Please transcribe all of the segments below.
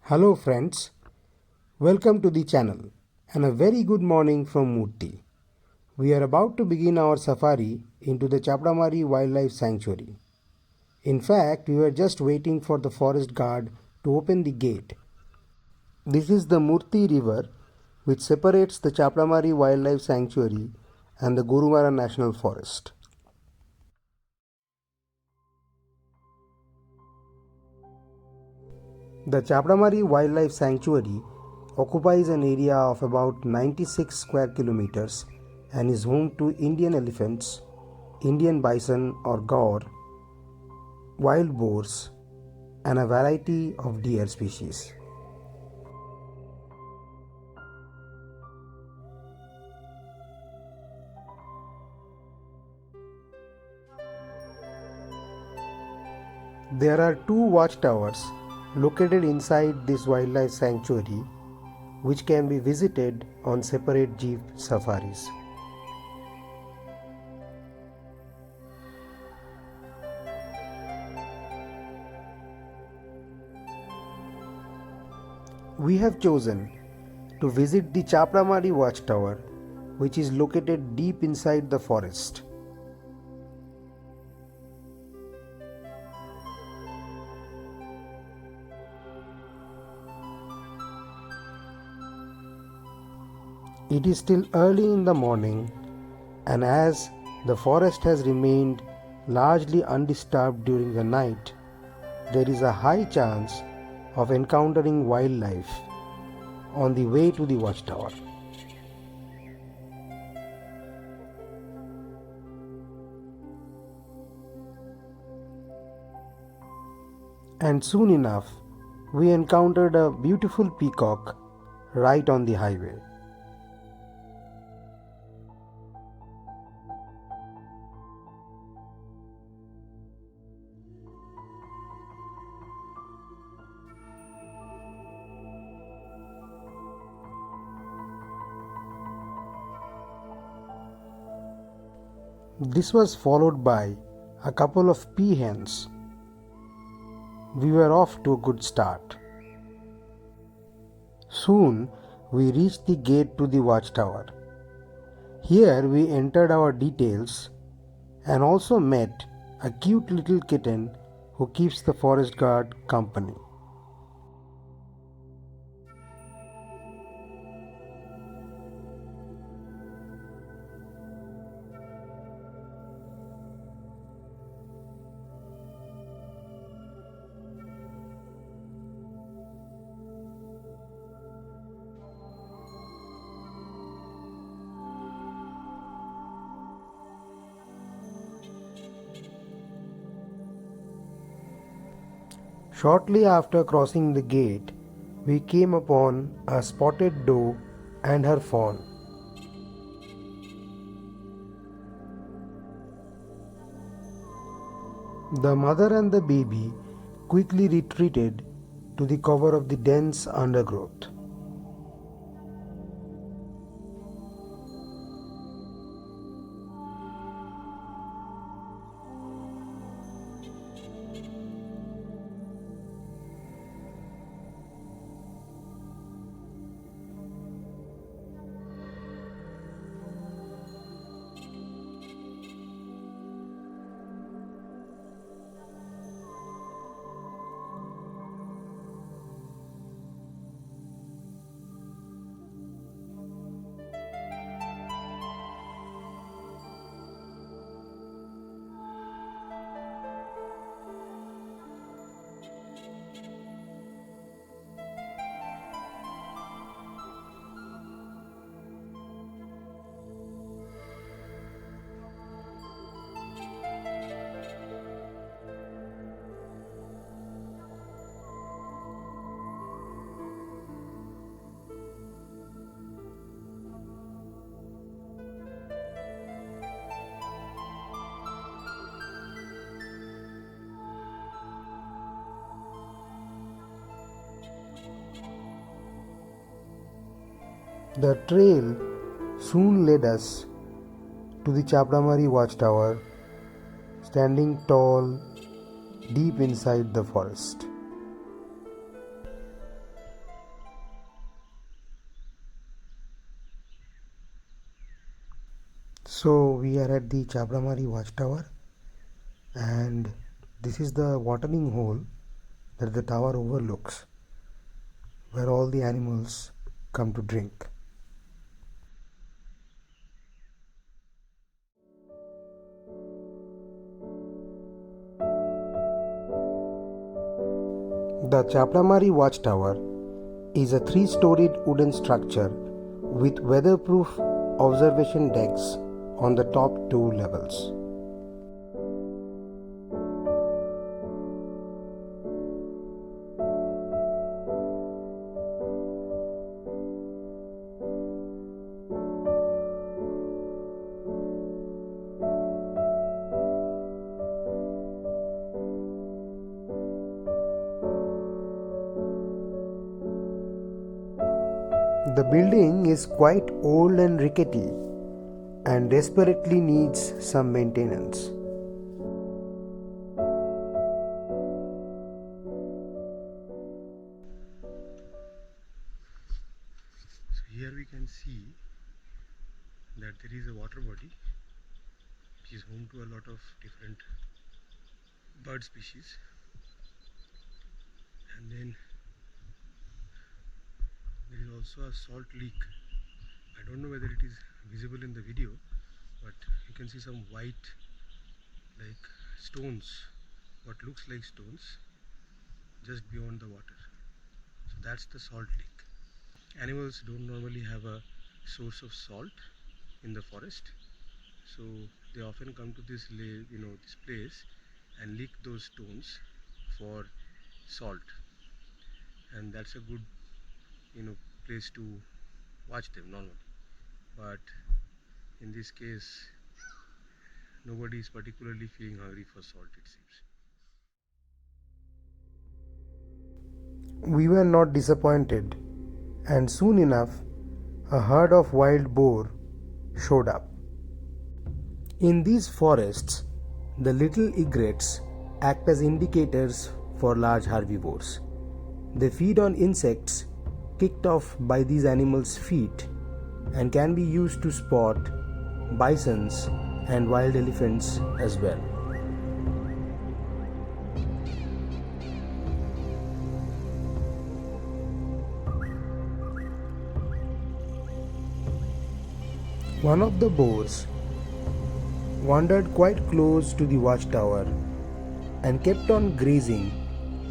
Hello friends, welcome to the channel and a very good morning from Murthy. We are about to begin our safari into the Chapdamari Wildlife Sanctuary. In fact, we were just waiting for the forest guard to open the gate. This is the Murthy River which separates the Chapdamari Wildlife Sanctuary and the Gorumara National Forest. The Chapdamari Wildlife Sanctuary occupies an area of about 96 square kilometers and is home to Indian elephants, Indian bison or gaur, wild boars, and a variety of deer species. There are two watchtowers located inside this wildlife sanctuary which can be visited on separate jeep safaris. We have chosen to visit the Chapdamari watchtower which is located deep inside the forest. It is still early in the morning, and as the forest has remained largely undisturbed during the night, there is a high chance of encountering wildlife on the way to the watchtower. And soon enough, we encountered a beautiful peacock right on the highway. This was followed by a couple of peahens. We were off to a good start. Soon we reached the gate to the watchtower. Here we entered our details and also met a cute little kitten who keeps the forest guard company. Shortly after crossing the gate, we came upon a spotted doe and her fawn. The mother and the baby quickly retreated to the cover of the dense undergrowth. The trail soon led us to the Chapdamari watchtower, standing tall deep inside the forest. So we are at the Chabramari watchtower, and this is the watering hole that the tower overlooks, where all the animals come to drink. The Chapramari watchtower is a three-storied wooden structure with weatherproof observation decks on the top two levels. The building is quite old and rickety and desperately needs some maintenance. So here we can see that there is a water body which is home to a lot of different bird species, and then there is also a salt leak. I don't know whether it is visible in the video, but you can see some white like stones, what looks like stones, just beyond the water. So that's the salt leak. Animals don't normally have a source of salt in the forest, so they often come to this this place and lick those stones for salt, and that's a good place to watch them normally. But in this case, nobody is particularly feeling hungry for salt, it seems. We were not disappointed, and soon enough a herd of wild boar showed up. In these forests, the little egrets act as indicators for large herbivores. They feed on insects kicked off by these animals' feet and can be used to spot bisons and wild elephants as well. One of the boars wandered quite close to the watchtower and kept on grazing,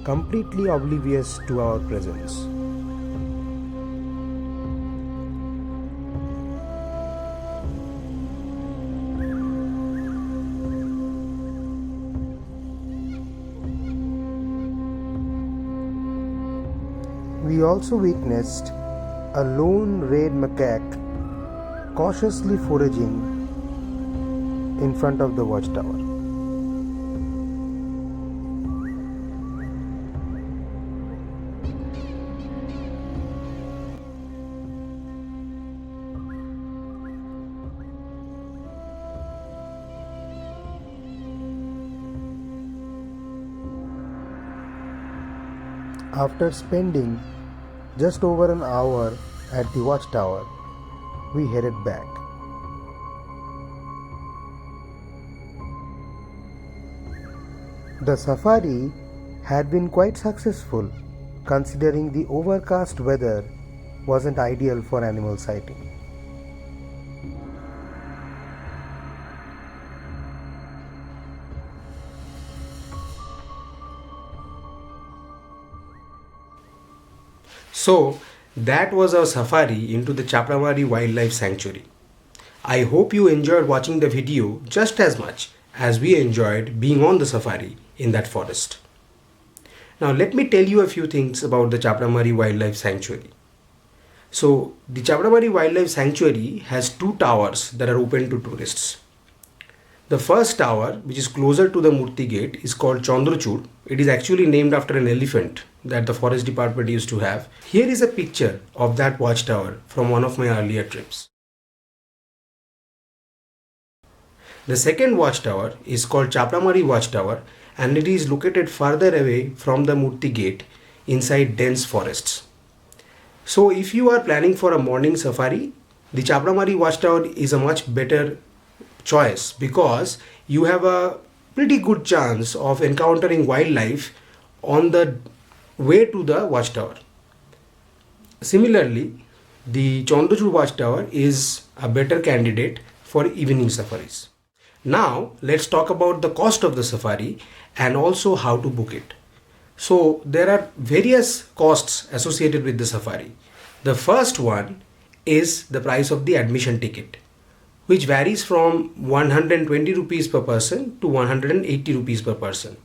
completely oblivious to our presence. We also witnessed a lone red macaque cautiously foraging in front of the watchtower. After spending just over an hour at the watchtower, we headed back. The safari had been quite successful considering the overcast weather wasn't ideal for animal sighting. So that was our safari into the Chapramari Wildlife Sanctuary. I hope you enjoyed watching the video just as much as we enjoyed being on the safari in that forest. Now let me tell you a few things about the Chapramari Wildlife Sanctuary. So the Chapramari Wildlife Sanctuary has two towers that are open to tourists. The first tower, which is closer to the Murti gate, is called Chandrachud. It is actually named after an elephant that the forest department used to have. Here is a picture of that watchtower from one of my earlier trips. The second watchtower is called Chapramari Watchtower, and it is located farther away from the Murti gate inside dense forests. So if you are planning for a morning safari, the Chapramari Watchtower is a much better choice because you have a pretty good chance of encountering wildlife on the way to the watchtower. Similarly, the Chandrachud watchtower is a better candidate for evening safaris. Now let's talk about the cost of the safari and also how to book it. So there are various costs associated with the safari. The first one is the price of the admission ticket, which varies from 120 rupees per person to 180 rupees per person.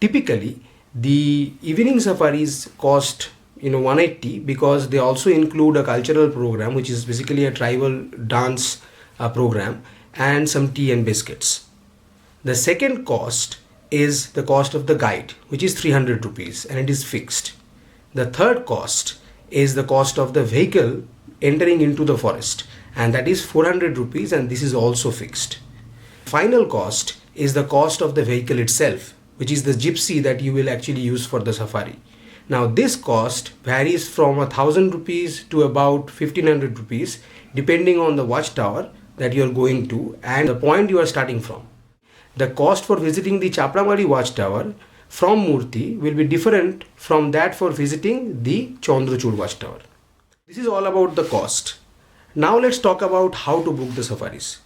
Typically, the evening safaris cost 180 because they also include a cultural program, which is basically a tribal dance program, and some tea and biscuits. The second cost is the cost of the guide, which is 300 rupees and it is fixed. The third cost is the cost of the vehicle entering into the forest, and that is 400 rupees, and this is also fixed. Final cost is the cost of the vehicle itself, which is the gypsy that you will actually use for the safari. Now this cost varies from 1000 rupees to about 1500 rupees depending on the watchtower that you are going to and the point you are starting from. The cost for visiting the Chapramari watchtower from Murti will be different from that for visiting the Chandrachud watchtower. This is all about the cost. Now let's talk about how to book the safaris.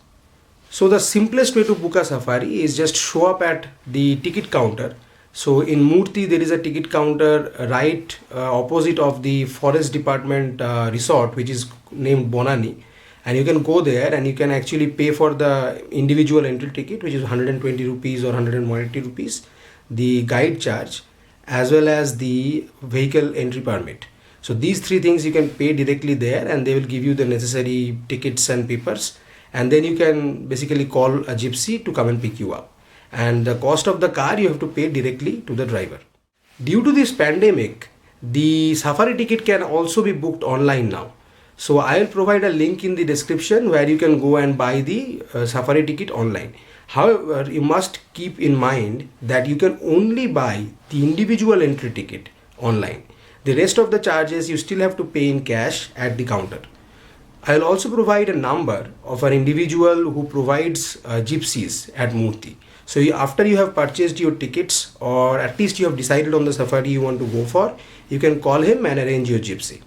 So the simplest way to book a safari is just show up at the ticket counter. So in Murti there is a ticket counter right opposite of the forest department resort, which is named Bonani, and you can go there and you can actually pay for the individual entry ticket, which is 120 rupees or 180 rupees, the guide charge, as well as the vehicle entry permit. So these three things you can pay directly there and they will give you the necessary tickets and papers, and then you can basically call a gypsy to come and pick you up, and the cost of the car you have to pay directly to the driver. Due to this pandemic, the safari ticket can also be booked online now. So I will provide a link in the description where you can go and buy the safari ticket online. However, you must keep in mind that you can only buy the individual entry ticket online. The rest of the charges you still have to pay in cash at the counter. I will also provide a number of an individual who provides gypsies at Murti. So after you have purchased your tickets, or at least you have decided on the safari you want to go for, you can call him and arrange your gypsy.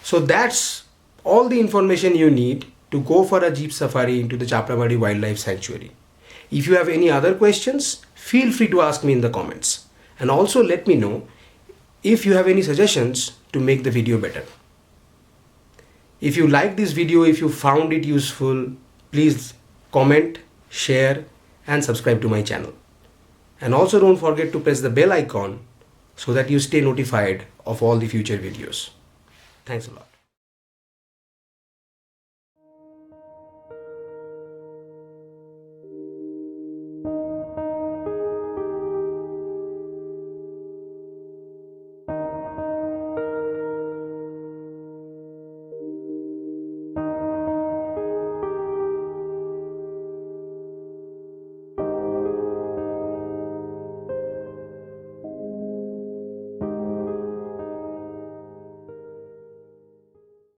So that's all the information you need to go for a jeep safari into the Chapramari Wildlife Sanctuary. If you have any other questions, feel free to ask me in the comments, and also let me know if you have any suggestions to make the video better. If you like this video, if you found it useful, please comment, share and subscribe to my channel. And also don't forget to press the bell icon so that you stay notified of all the future videos. Thanks a lot.